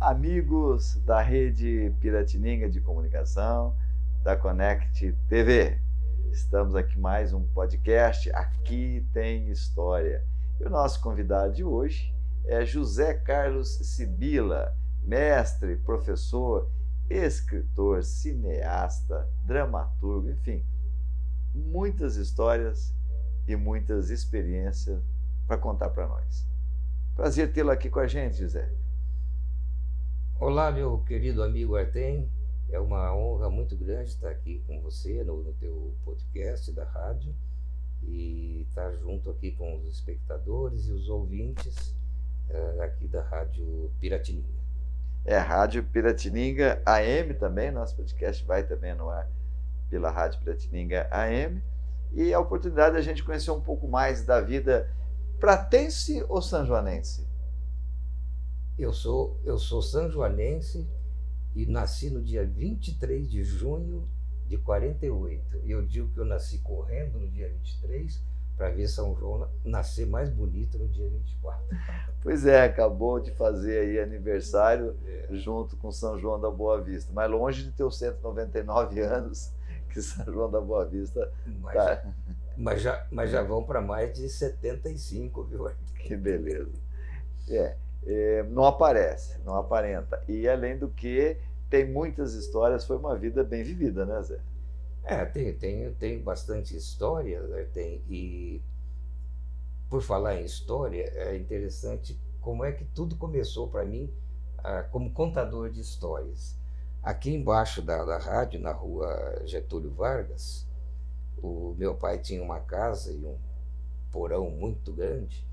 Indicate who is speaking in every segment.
Speaker 1: Amigos da rede Piratininga de Comunicação, da Connect TV. Estamos aqui mais um podcast, Aqui Tem História. E o nosso convidado de hoje é José Carlos Sibila, mestre, professor, escritor, cineasta, dramaturgo, enfim, muitas histórias e muitas experiências para contar para nós. Prazer tê-lo aqui com a gente, José.
Speaker 2: Olá, meu querido amigo Artem. É uma honra muito grande estar aqui com você no teu podcast da rádio e estar junto aqui com os espectadores e os ouvintes aqui da Rádio Piratininga.
Speaker 1: Rádio Piratininga AM também, nosso podcast vai também no ar pela Rádio Piratininga AM. E a oportunidade de a gente conhecer um pouco mais da vida pratense ou sanjoanense?
Speaker 2: Eu sou sanjoanense e nasci no dia 23 de junho de 48. E eu digo que eu nasci correndo no dia 23 para ver São João nascer mais bonito no dia 24.
Speaker 1: Pois é, acabou de fazer aí aniversário junto com São João da Boa Vista. Mas longe de ter os 199 anos que São João da Boa Vista está.
Speaker 2: Mas já vão para mais de 75, viu?
Speaker 1: Que beleza. Não aparece, não aparenta. E além do que, tem muitas histórias, foi uma vida bem vivida, né, Zé?
Speaker 2: Tem bastante história, né? E por falar em história, é interessante como é que tudo começou para mim como contador de histórias. Aqui embaixo da rádio, na rua Getúlio Vargas, o meu pai tinha uma casa e um porão muito grande,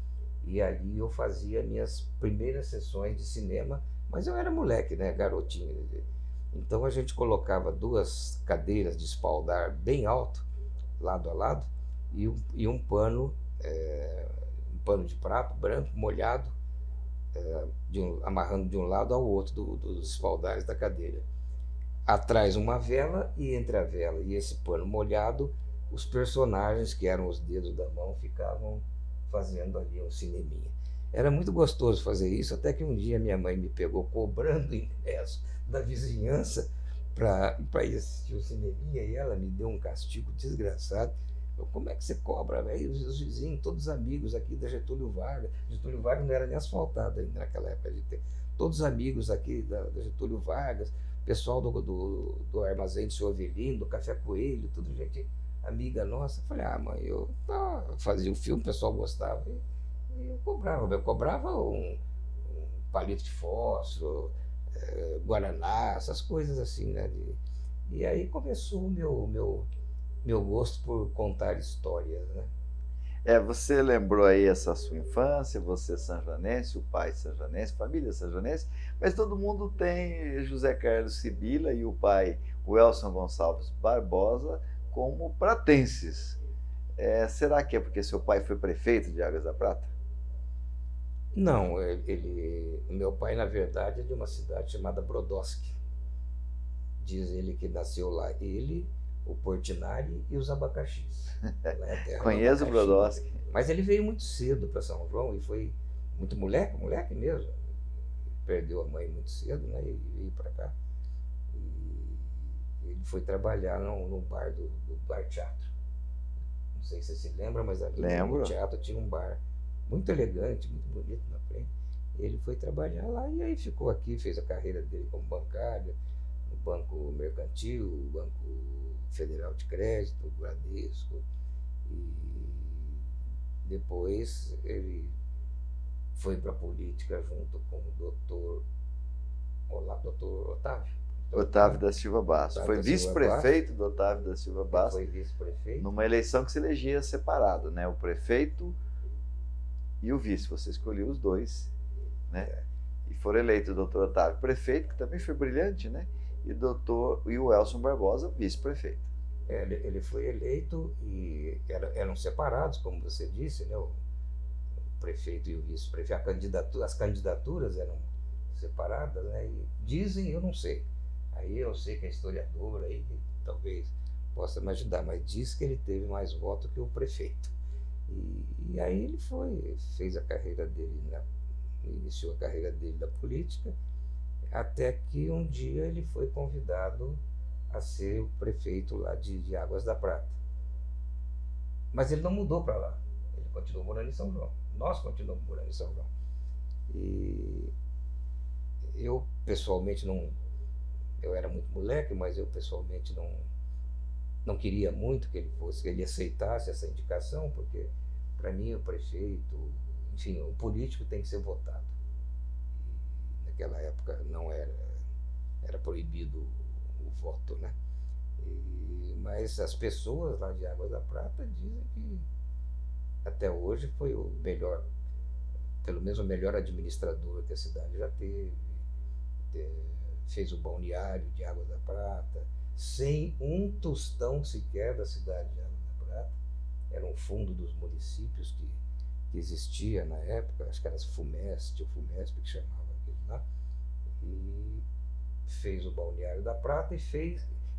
Speaker 2: e ali eu fazia minhas primeiras sessões de cinema, mas eu era moleque, né, garotinho. Então a gente colocava duas cadeiras de espaldar bem alto, lado a lado, e um pano de prato branco, molhado, amarrando de um lado ao outro dos espaldares da cadeira. Atrás uma vela, e entre a vela e esse pano molhado, os personagens, que eram os dedos da mão, ficavam fazendo ali um cineminha. Era muito gostoso fazer isso, até que um dia minha mãe me pegou cobrando ingresso da vizinhança para ir assistir o cineminha, e ela me deu um castigo desgraçado. Como é que você cobra, velho? Os vizinhos, todos amigos aqui da Getúlio Vargas. Getúlio Vargas não era nem asfaltado ainda naquela época de ter. Todos amigos aqui da Getúlio Vargas, pessoal do Armazém do Seu Avelino, do Café Coelho, tudo gente amiga nossa. Eu falei, mãe, eu fazia o filme, o pessoal gostava, e eu cobrava um palito de fósforo, guaraná, essas coisas assim, né? E aí começou o meu gosto por contar histórias, né?
Speaker 1: Você lembrou aí essa sua infância, você sanjoanense, o pai sanjoanense, família sanjoanense, mas todo mundo tem José Carlos Sibila e o pai, o Elson Gonçalves Barbosa, como pratenses. Será que é porque seu pai foi prefeito de Águas da Prata?
Speaker 2: Não, meu pai, na verdade, é de uma cidade chamada Brodowski. Diz ele que nasceu lá, ele, o Portinari e os abacaxis.
Speaker 1: Conheço o Brodowski.
Speaker 2: Mas ele veio muito cedo para São João e foi muito moleque mesmo. Perdeu a mãe muito cedo, né? E veio para cá. E ele foi trabalhar no bar do Bar Teatro. Não sei se você se lembra, mas ali no teatro tinha um bar muito elegante, muito bonito na frente. Ele foi trabalhar lá e aí ficou aqui, fez a carreira dele como bancário, no Banco Mercantil, Banco Federal de Crédito, Bradesco. E depois ele foi para a política junto com o doutor
Speaker 1: Otávio da Silva Bastos. Foi vice-prefeito do Otávio da Silva Bastos.
Speaker 2: Foi vice-prefeito.
Speaker 1: Numa eleição que se elegia separado, né? O prefeito e o vice. Você escolheu os dois, né? E foram eleitos o doutor Otávio prefeito, que também foi brilhante, né? E o Elson Barbosa vice-prefeito.
Speaker 2: Ele foi eleito e eram separados, como você disse, né? O prefeito e o vice-prefeito. As candidaturas eram separadas, né? E dizem, eu não sei. Aí eu sei que a historiadora aí talvez possa me ajudar, mas diz que ele teve mais votos que o prefeito. E aí ele fez a carreira dele, iniciou a carreira dele da política, Até que um dia ele foi convidado a ser o prefeito lá de Águas da Prata. Mas ele não mudou para lá. Ele continuou morando em São João. Nós continuamos morando em São João. E eu, pessoalmente, não... Eu era muito moleque, mas eu, pessoalmente, não queria muito que ele aceitasse essa indicação, porque, para mim, o prefeito, enfim, o político tem que ser votado. E naquela época não era proibido o voto, né? Mas as pessoas lá de Águas da Prata dizem que até hoje foi o melhor, pelo menos o melhor administrador que a cidade já teve. Fez o balneário de Águas da Prata, sem um tostão sequer da cidade de Águas da Prata. Era um fundo dos municípios que existia na época, acho que era FUMEST, ou FUMESP que chamava aquilo lá, e fez o balneário da Prata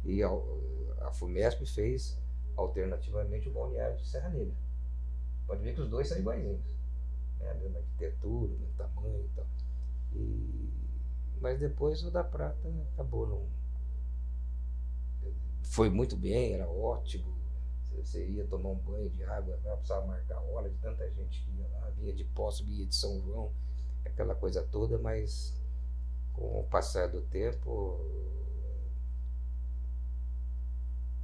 Speaker 2: e a FUMESP fez alternativamente o balneário de Serra Negra. Pode ver que os dois são iguaizinhos, né? A mesma arquitetura, o mesmo tamanho e tal. Mas depois o da Prata acabou não. Foi muito bem, era ótimo. Você ia tomar um banho de água, não precisava marcar hora de tanta gente que ia lá, vinha de Poço, vinha de São João, aquela coisa toda, mas com o passar do tempo,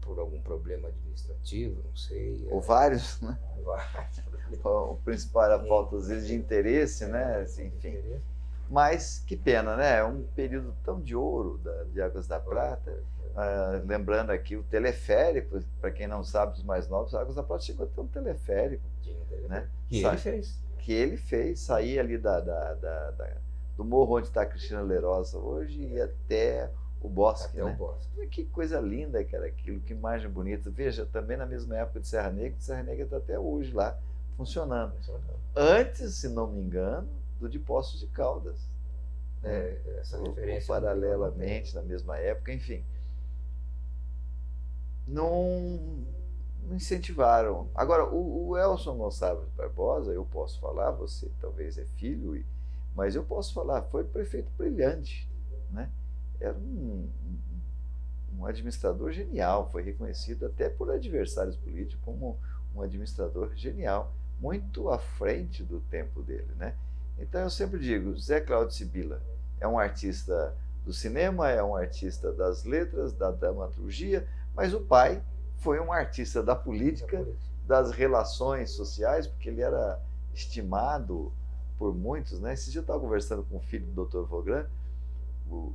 Speaker 2: por algum problema administrativo, não sei.
Speaker 1: Ou vários, né?
Speaker 2: Vários.
Speaker 1: O principal era a falta, às vezes, de interesse, né? Assim, enfim. Mas que pena, né? É um período tão de ouro de Águas da Prata. Lembrando aqui o teleférico, para quem não sabe, os mais novos, Águas da Prata chegou a ter um teleférico. Né?
Speaker 2: Que ele fez.
Speaker 1: Que ele fez, sair ali do morro onde está a Cristina Lerosa hoje e até o Bosque.
Speaker 2: Até
Speaker 1: né?
Speaker 2: o Bosque.
Speaker 1: Que coisa linda que era aquilo, que imagem bonita. Veja, também na mesma época de Serra Negra está até hoje lá funcionando. Antes, se não me engano, do de Poços de Caldas.
Speaker 2: Essa referência.
Speaker 1: Paralelamente, na mesma época, enfim. Não incentivaram. Agora, o Elson Gonçalves Barbosa, eu posso falar, você talvez é filho, mas eu posso falar, foi prefeito brilhante. Né? Era um administrador genial, foi reconhecido até por adversários políticos como um administrador genial, muito à frente do tempo dele. Né? Então eu sempre digo, Zé Cláudio Sibila é um artista do cinema, é um artista das letras, da dramaturgia, mas o pai foi um artista da política, das relações sociais, porque ele era estimado por muitos. Né? Esse dia eu estava conversando com o filho do Dr. Vaugran, o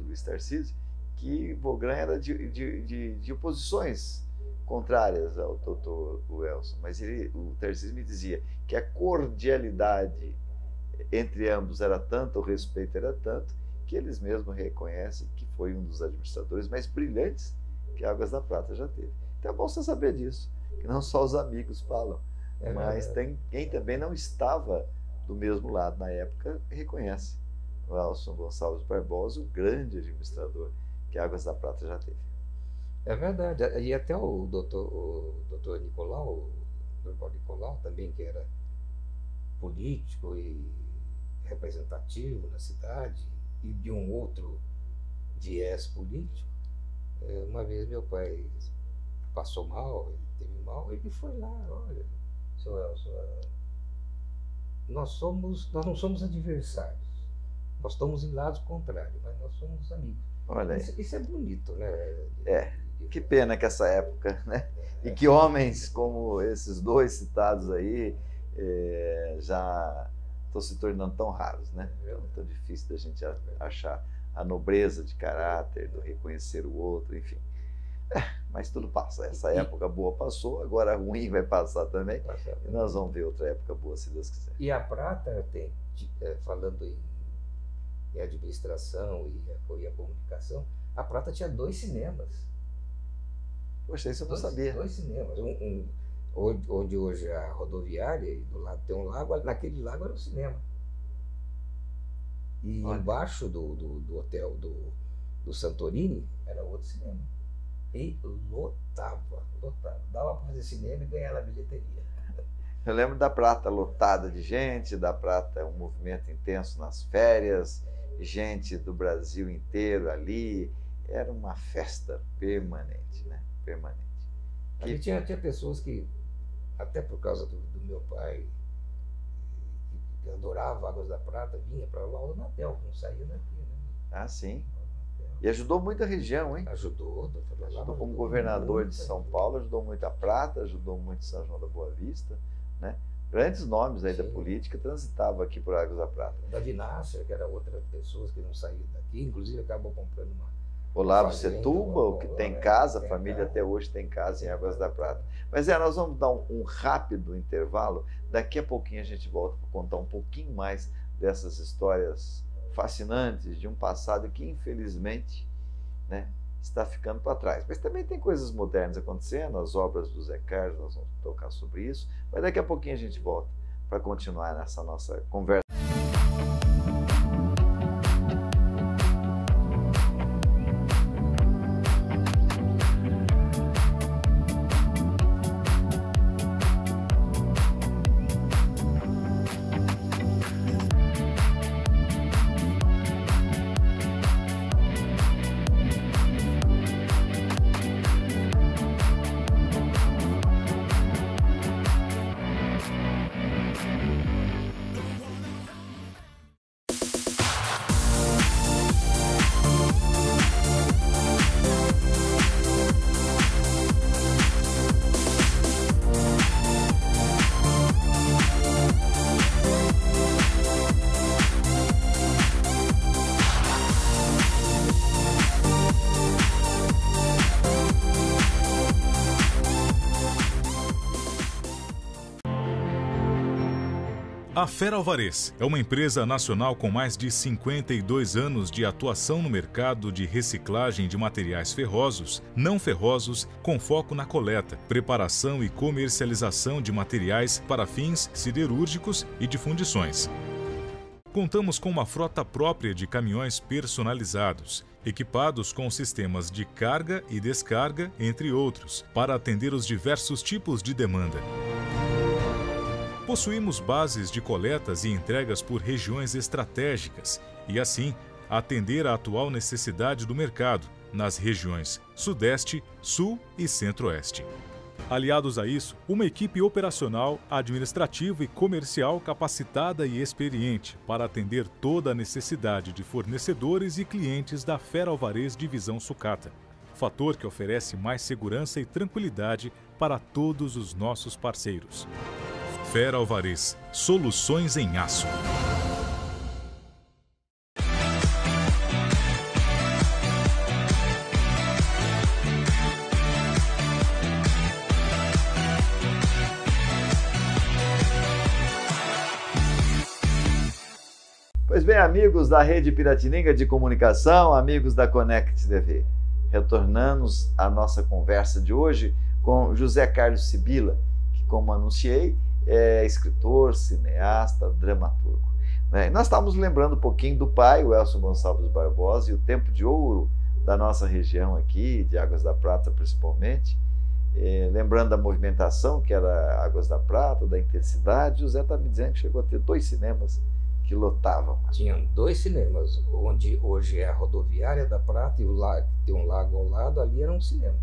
Speaker 1: Luiz Tarcísio, que Vaugran era de oposições contrárias ao Dr. Elson, mas o Tarcísio me dizia que a cordialidade entre ambos era tanta, o respeito era tanto, que eles mesmos reconhecem que foi um dos administradores mais brilhantes que Águas da Prata já teve. Então é bom você saber disso, que não só os amigos falam, mas tem quem também não estava do mesmo lado na época reconhece o Elson Gonçalves Barbosa, o grande administrador que Águas da Prata já teve.
Speaker 2: É verdade, e até o doutor Nicolau, o Dr. Nicolau também, que era político e representativo na cidade e de um outro viés político. Uma vez meu pai passou mal, ele teve mal, ele foi lá, olha, seu Elson, nós não somos adversários, nós estamos em lados contrários, mas nós somos amigos.
Speaker 1: Olha,
Speaker 2: isso é bonito, né?
Speaker 1: Que pena que essa época, né? E que homens como esses dois citados aí já estão se tornando tão raros, né? Tão difícil da gente achar a nobreza de caráter, do reconhecer o outro, enfim. Mas tudo passa. Essa época boa passou, agora a ruim vai passar também. E nós vamos ver outra época boa, se Deus quiser.
Speaker 2: E a Prata tem, falando em administração e a comunicação, a Prata tinha 2 cinemas.
Speaker 1: Poxa, isso eu não sabia.
Speaker 2: 2 cinemas. Onde hoje é a rodoviária, e do lado tem um lago, naquele lago era um cinema. E embaixo do hotel do Santorini era outro cinema. E lotava. Dava para fazer cinema e ganhar na bilheteria.
Speaker 1: Eu lembro da Prata lotada de gente, da Prata um movimento intenso nas férias, gente do Brasil inteiro ali, era uma festa permanente, né? Permanente.
Speaker 2: Ali tinha pessoas que, até por causa do meu pai, que adorava Águas da Prata, vinha para lá, o Natel, não saía daqui, né?
Speaker 1: Ah, sim. E ajudou muito a região, hein?
Speaker 2: Ajudou
Speaker 1: Como governador de São Paulo, ajudou muito a Prata, ajudou muito São João da Boa Vista, né? Grandes nomes aí da política transitavam aqui por Águas da Prata.
Speaker 2: Davi Nasser, que era outra pessoa que não saía daqui, inclusive acabou comprando uma
Speaker 1: Olavo Setúbal, que tem casa, a família até hoje tem casa em Águas da Prata. Mas nós vamos dar um rápido intervalo, daqui a pouquinho a gente volta para contar um pouquinho mais dessas histórias fascinantes de um passado que infelizmente, né, está ficando para trás. Mas também tem coisas modernas acontecendo, as obras do Zé Carlos, nós vamos tocar sobre isso, mas daqui a pouquinho a gente volta para continuar nessa nossa conversa.
Speaker 3: A Fera Alvarez é uma empresa nacional com mais de 52 anos de atuação no mercado de reciclagem de materiais ferrosos, não ferrosos, com foco na coleta, preparação e comercialização de materiais para fins siderúrgicos e de fundições. Contamos com uma frota própria de caminhões personalizados, equipados com sistemas de carga e descarga, entre outros, para atender os diversos tipos de demanda. Possuímos bases de coletas e entregas por regiões estratégicas e, assim, atender à atual necessidade do mercado nas regiões Sudeste, Sul e Centro-Oeste. Aliados a isso, uma equipe operacional, administrativa e comercial capacitada e experiente para atender toda a necessidade de fornecedores e clientes da Fera Alvarez Divisão Sucata, fator que oferece mais segurança e tranquilidade para todos os nossos parceiros. Fera Alvarez, soluções em aço.
Speaker 1: Pois bem, amigos da Rede Piratininga de Comunicação, amigos da Connect TV, retornamos à nossa conversa de hoje com José Carlos Sibila, que, como anunciei, é escritor, cineasta, dramaturgo. Né? Nós estávamos lembrando um pouquinho do pai, o Elcio Gonçalves Barbosa, e o tempo de ouro da nossa região aqui, de Águas da Prata principalmente, lembrando da movimentação que era Águas da Prata, da intensidade. José está me dizendo que chegou a ter 2 cinemas que lotavam.
Speaker 2: Tinham 2 cinemas, onde hoje é a rodoviária da Prata e tem um lago ao lado, ali era um cinema.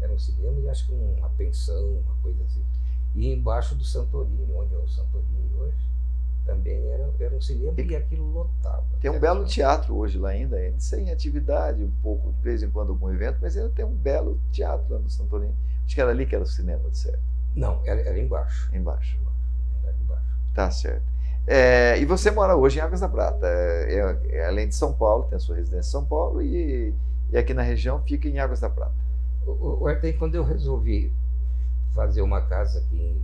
Speaker 2: Era um cinema e acho que uma pensão, uma coisa assim. E embaixo do Santorini, onde é o Santorini hoje, também era um cinema e aquilo lotava.
Speaker 1: Tem um belo teatro hoje lá ainda, sem atividade, um pouco, de vez em quando algum evento, mas ainda tem um belo teatro lá no Santorini. Acho que era ali que era o cinema, de certo?
Speaker 2: Não, era embaixo.
Speaker 1: Embaixo.
Speaker 2: Era embaixo.
Speaker 1: Tá certo. E você mora hoje em Águas da Prata, além de São Paulo, tem a sua residência em São Paulo e aqui na região fica em Águas da Prata.
Speaker 2: O Arthur, quando eu resolvi fazer uma casa aqui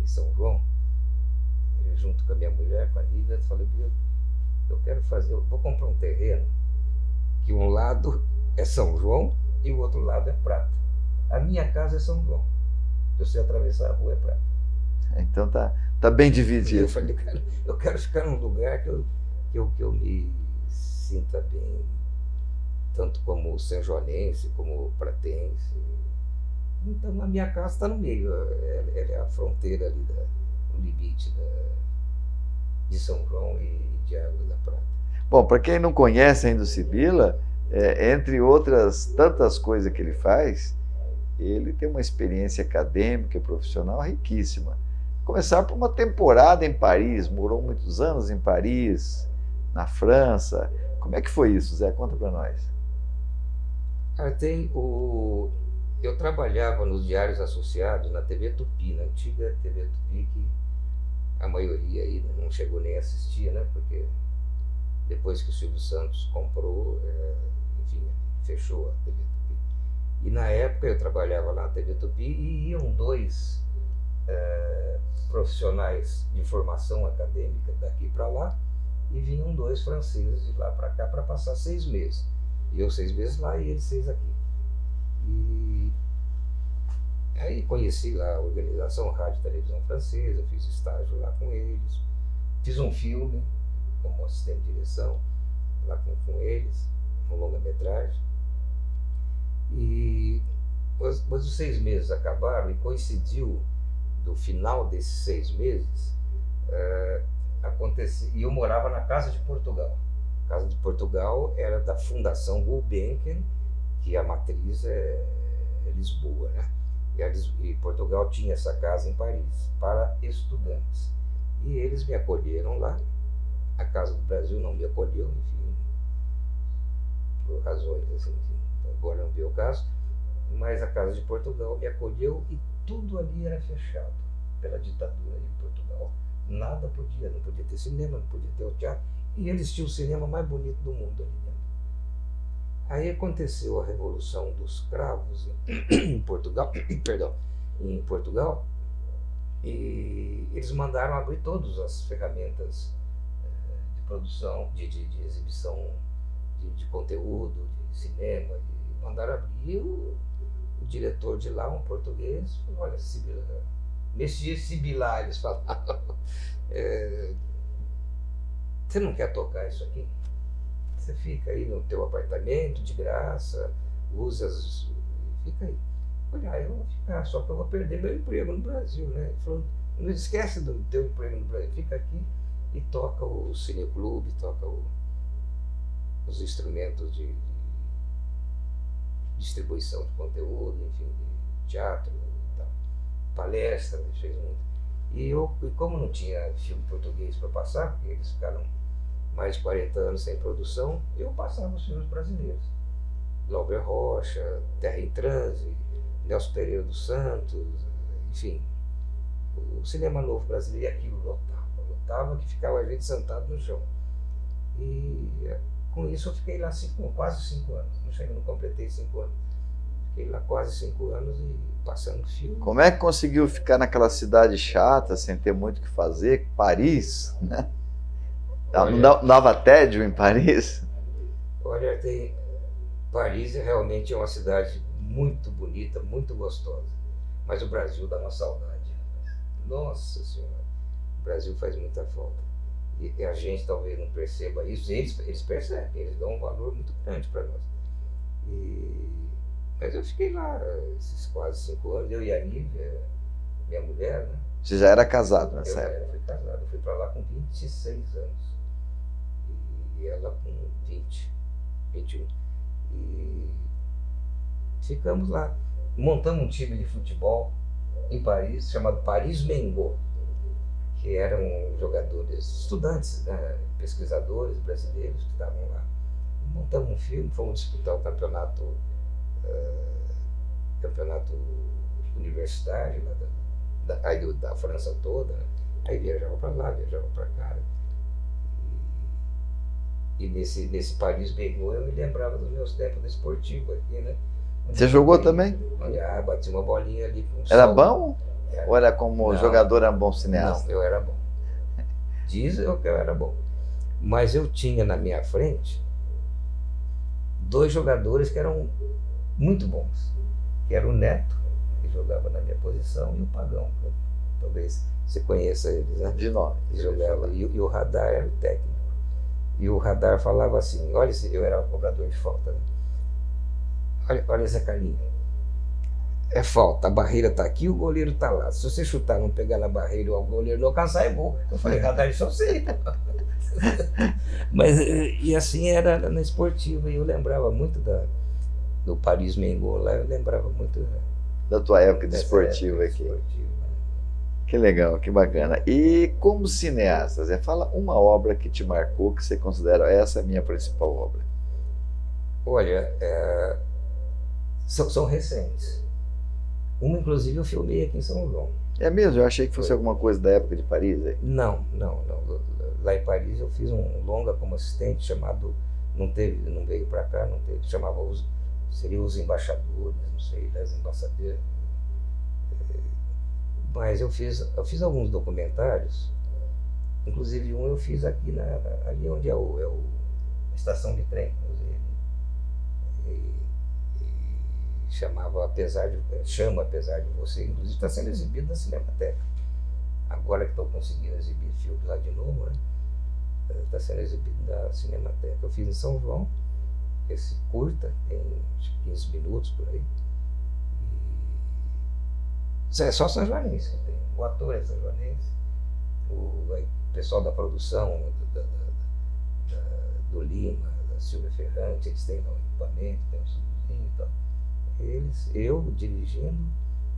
Speaker 2: em São João, junto com a minha mulher, com a Lívia, eu falei, vou comprar um terreno que um lado é São João e o outro lado é Prata. A minha casa é São João. Se você atravessar a rua é Prata.
Speaker 1: Então tá bem dividido.
Speaker 2: Eu falei, cara, eu quero ficar num lugar que eu me sinta bem, tanto como sanjoanense, como pratense. Então a minha casa está no meio, ela é a fronteira ali, o limite de São João e de Águas da Prata.
Speaker 1: Bom, para quem não conhece ainda o Sibila, entre outras tantas coisas que ele faz, ele tem uma experiência acadêmica e profissional riquíssima. Começar por uma temporada em Paris, morou muitos anos em Paris, na França. Como é que foi isso, Zé? Conta para nós.
Speaker 2: Eu trabalhava nos Diários Associados, na TV Tupi, na antiga TV Tupi, que a maioria aí não chegou nem a assistir, né? Porque depois que o Silvio Santos comprou, enfim, fechou a TV Tupi. E na época eu trabalhava lá na TV Tupi e iam dois profissionais de formação acadêmica daqui para lá, e vinham dois franceses de lá para cá para passar 6 meses. Eu 6 meses lá e eles 6 aqui. E aí conheci lá a organização Rádio e Televisão Francesa, fiz estágio lá com eles, fiz um filme como assistente de direção lá com eles, um longa-metragem. Mas os 6 meses acabaram e coincidiu do final desses 6 meses acontecer, e eu morava na Casa de Portugal. A Casa de Portugal era da Fundação Gulbenkian, que a matriz é Lisboa, né? E Portugal tinha essa casa em Paris para estudantes. E eles me acolheram lá. A Casa do Brasil não me acolheu, enfim, por razões assim, agora não veio o caso. Mas a Casa de Portugal me acolheu e tudo ali era fechado pela ditadura de Portugal. Nada podia, não podia ter cinema, não podia ter o teatro. E eles tinham o cinema mais bonito do mundo ali dentro. Aí aconteceu a Revolução dos Cravos em Portugal, em Portugal, e eles mandaram abrir todas as ferramentas de produção, de exibição de conteúdo, de cinema, mandaram abrir. O diretor de lá, um português, falou: olha, Sibila, Messias Sibila, eles falavam, você não quer tocar isso aqui? Você fica aí no teu apartamento de graça, fica aí. Olha, eu vou ficar, só que eu vou perder meu emprego no Brasil, né? Ele falou: não esquece do teu emprego no Brasil, fica aqui e toca o cineclube, toca os instrumentos de distribuição de conteúdo, enfim, de teatro, palestra, ele fez muito. E como não tinha filme português para passar, porque eles ficaram mais de 40 anos sem produção, eu passava os filmes brasileiros. Glauber Rocha, Terra em Transe, Nelson Pereira dos Santos, enfim, o cinema novo brasileiro, e aquilo lotava que ficava a gente sentado no chão. E com isso eu fiquei lá quase 5 anos, não completei 5 anos. Fiquei lá quase 5 anos e passando filme.
Speaker 1: Como é que conseguiu ficar naquela cidade chata, sem ter muito o que fazer? Paris, né? Não dava tédio em Paris?
Speaker 2: Olha, Paris realmente é uma cidade muito bonita, muito gostosa. Mas o Brasil dá uma saudade. Nossa Senhora, o Brasil faz muita falta. E a gente talvez não perceba isso. Eles percebem, eles dão um valor muito grande para nós. Mas eu fiquei lá esses quase 5 anos, eu e a Nívia, minha mulher, né?
Speaker 1: Você já era casado nessa época?
Speaker 2: Eu fui casado, eu fui para lá com 26 anos. E ela com 20, 21. E ficamos lá. Montamos um time de futebol em Paris, chamado Paris Mengo, que eram jogadores, estudantes, né, pesquisadores brasileiros que estavam lá. Montamos um filme, fomos disputar o campeonato universitário da França toda, né? Aí viajava para lá, viajava para cá. E nesse Paris Mengo eu me lembrava dos meus tempos esportivos aqui, né?
Speaker 1: Você jogou também?
Speaker 2: Bati uma bolinha ali com o
Speaker 1: Era bom? Ou era como jogador, era um bom cineasta?
Speaker 2: Não, eu era bom. Dizem que eu era bom. Mas eu tinha na minha frente 2 jogadores que eram muito bons. Que era o Neto, que jogava na minha posição, e o Pagão, que talvez você conheça eles, né?
Speaker 1: De nome.
Speaker 2: Jogava. E o Radar era o técnico. E o Radar falava assim, olha, eu era cobrador de falta, né? Olha Zé Carlinho, é falta, a barreira está aqui, o goleiro está lá. Se você chutar, não pegar na barreira ou o goleiro não alcançar, é gol. Eu falei, radar isso eu sei. Mas, e assim era na esportiva, e eu lembrava muito do Paris Mengo lá, eu lembrava muito
Speaker 1: da tua época de esportiva aqui. Que legal, que bacana. E como cineasta, Zé, fala uma obra que te marcou, que você considera essa é a minha principal obra.
Speaker 2: Olha, são recentes. Uma, inclusive, eu filmei aqui em São João.
Speaker 1: É mesmo? Eu achei que fosse alguma coisa da época de Paris. Aí.
Speaker 2: Não. Lá em Paris eu fiz um longa como assistente chamado, não veio para cá, não teve, chamava seria Os Embaixadores, não sei, das embaixadeiras. Mas eu fiz alguns documentários, inclusive um eu fiz aqui ali onde é a estação de trem, inclusive. Chama Apesar de Você, inclusive está sendo exibido na Cinemateca. Agora que estou conseguindo exibir filme lá de novo, né? Está sendo exibido na Cinemateca. Eu fiz em São João, esse curta, tem 15 minutos por aí. É só São Joanense que tem. O ator é São Joanense, o pessoal da produção, do Lima, da Silvia Ferrante, eles têm o equipamento, tem um estúdiozinho e tal. Eu dirigindo,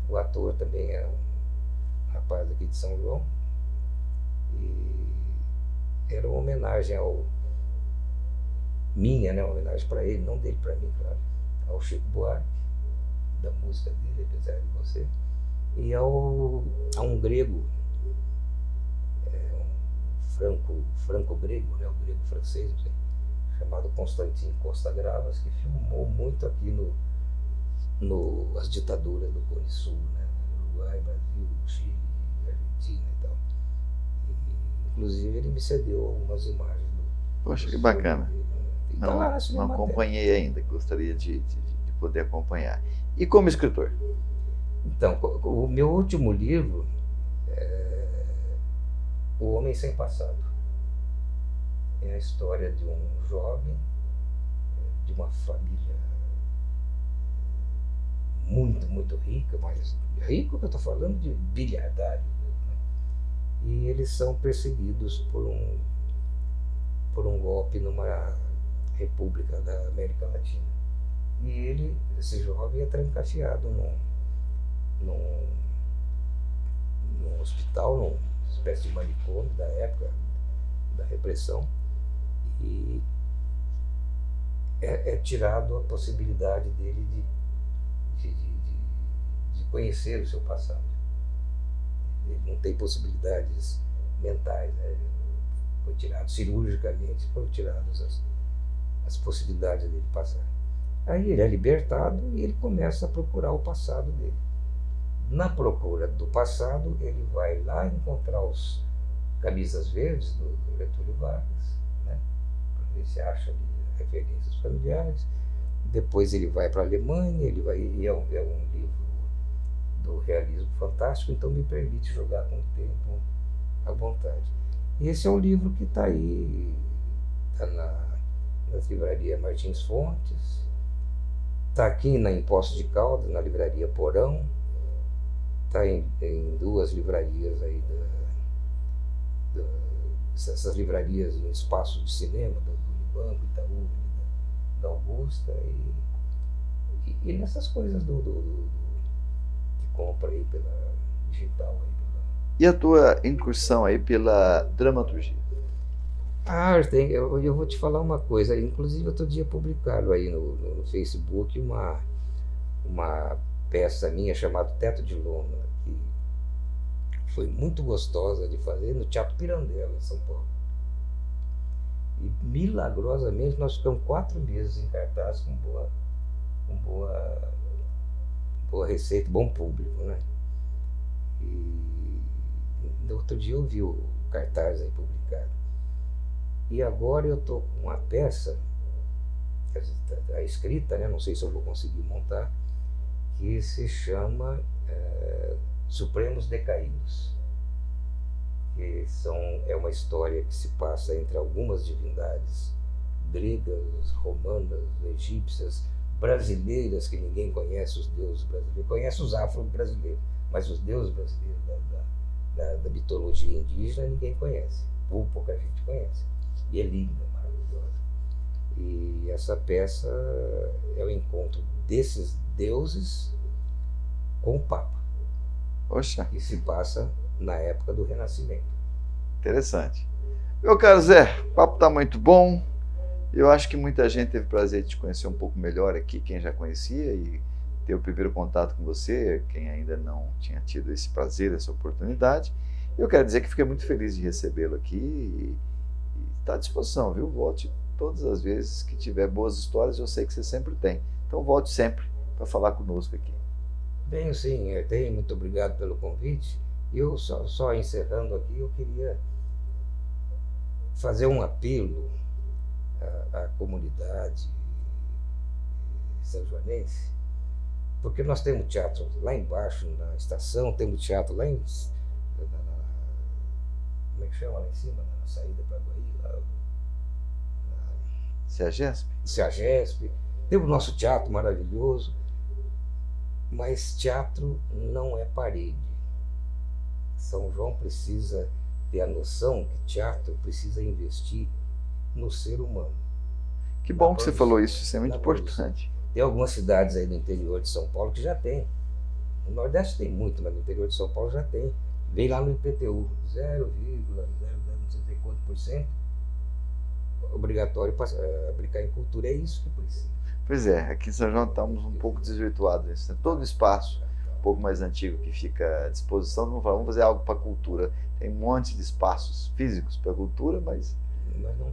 Speaker 2: o ator também é um rapaz aqui de São João, e era uma homenagem uma homenagem para ele, não dele para mim, claro, ao Chico Buarque, da música dele, Apesar de Você, e a um grego, um franco-grego, né, o grego francês, não sei, chamado Constantin Costa Gravas, que filmou muito aqui as ditaduras do Cone Sul, né? Uruguai, Brasil, Chile, Argentina e tal. Inclusive ele me cedeu algumas imagens
Speaker 1: Poxa, que bacana.
Speaker 2: Não
Speaker 1: acompanhei ainda, gostaria de poder acompanhar. E como escritor?
Speaker 2: Então, o meu último livro é O Homem Sem Passado. É a história de um jovem, de uma família muito, muito rica, mas rico que eu estou falando de bilhardário, né? E eles são perseguidos por um golpe numa república da América Latina. E esse jovem é trancafiado num hospital, numa espécie de manicômio da época da repressão, e é tirado a possibilidade dele de conhecer o seu passado. Ele não tem possibilidades mentais, né? Foi tirado cirurgicamente, foram tiradas as possibilidades dele passar. Aí ele é libertado e ele começa a procurar o passado dele. Na procura do passado, ele vai lá encontrar os camisas verdes do Getúlio Vargas, né? Para ver se acha ali referências familiares. Depois ele vai para a Alemanha, é um livro do realismo fantástico, então me permite jogar com o tempo à vontade. E esse é um livro que está aí, está na livraria Martins Fontes, está aqui em Poços de Caldas, na livraria Porão, está em duas livrarias aí, essas livrarias em espaços de cinema, do Unibanco, Itaú, da Augusta, e nessas coisas que compra aí pela digital.
Speaker 1: E a tua incursão aí pela dramaturgia?
Speaker 2: Eu vou te falar uma coisa, inclusive outro dia publicaram aí no Facebook uma peça minha chamada Teto de Lona, que foi muito gostosa de fazer no Teatro Pirandello, em São Paulo. E milagrosamente nós ficamos 4 meses em cartaz com boa receita, bom público, né? E no outro dia eu vi o cartaz aí publicado. E agora eu estou com uma peça, a escrita, né? Não sei se eu vou conseguir montar, que se chama Supremos Decaídos. Que é uma história que se passa entre algumas divindades gregas, romanas, egípcias, brasileiras que ninguém conhece, os deuses brasileiros. Conhece os afro-brasileiros, mas os deuses brasileiros da mitologia indígena ninguém conhece. Ou pouca gente conhece. E é linda, maravilhosa. E essa peça é o encontro desses deuses com o Papa.
Speaker 1: Poxa.
Speaker 2: E se passa na época do Renascimento.
Speaker 1: Interessante. Meu caro Zé, o papo está muito bom. Eu acho que muita gente teve prazer de te conhecer um pouco melhor aqui, quem já conhecia, e ter o primeiro contato com você, quem ainda não tinha tido esse prazer, essa oportunidade. Eu quero dizer que fiquei muito feliz de recebê-lo aqui e está à disposição, viu? Volte todas as vezes que tiver boas histórias, eu sei que você sempre tem. Então volte sempre para falar conosco aqui.
Speaker 2: Venho sim, tenho, muito obrigado pelo convite. Eu só encerrando aqui, eu queria fazer um apelo à comunidade são-joanense, porque nós temos teatro lá embaixo na estação, temos teatro lá em como é que chama lá em cima, na saída para Guaí, lá
Speaker 1: CEAGESP?
Speaker 2: CEAGESP. Temos o nosso teatro maravilhoso, mas teatro não é parede. São João precisa ter a noção que teatro precisa investir no ser humano.
Speaker 1: Que bom que você falou isso, isso é muito importante.
Speaker 2: Tem algumas cidades aí no interior de São Paulo que já tem. No Nordeste tem muito, mas no interior de São Paulo já tem. Vem lá no IPTU, 0,00 não sei quanto por cento, obrigatório para aplicar em cultura. É isso que precisa.
Speaker 1: Pois é, aqui em São João estamos um pouco desvirtuados nisso. Todo espaço um pouco mais antigo que fica à disposição, não vamos fazer algo para a cultura. Tem um monte de espaços físicos para a cultura, mas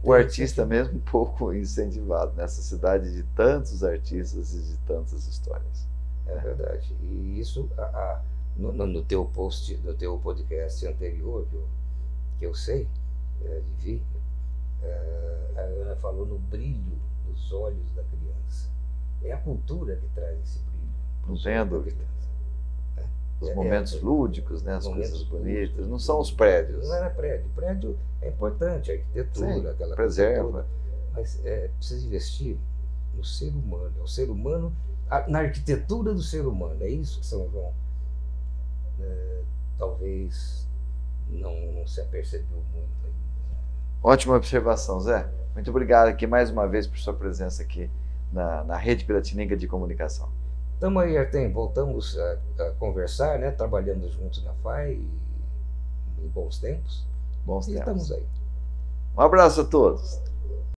Speaker 1: o artista mesmo um pouco incentivado nessa cidade de tantos artistas e de tantas histórias.
Speaker 2: É verdade. E isso, no teu post, no teu podcast anterior, que eu sei, vi, a Ana falou no brilho dos olhos da criança. É a cultura que traz esse brilho.
Speaker 1: Não tenha dúvida. Os momentos lúdicos, né, as coisas bonitas, lúdicos, não são os prédios.
Speaker 2: Não é prédio. Prédio é importante, a arquitetura,
Speaker 1: sim,
Speaker 2: aquela
Speaker 1: preserva.
Speaker 2: Coisa toda, mas precisa investir no ser humano. É o ser humano, na arquitetura do ser humano. É isso que São João talvez não se apercebeu muito ainda.
Speaker 1: Ótima observação, Zé. Muito obrigado aqui mais uma vez por sua presença aqui na Rede Piratininga de Comunicação.
Speaker 2: Estamos aí, Artem, voltamos a conversar, né? Trabalhando juntos na FAI em bons tempos.
Speaker 1: Bons tempos.
Speaker 2: Estamos aí.
Speaker 1: Um abraço a todos.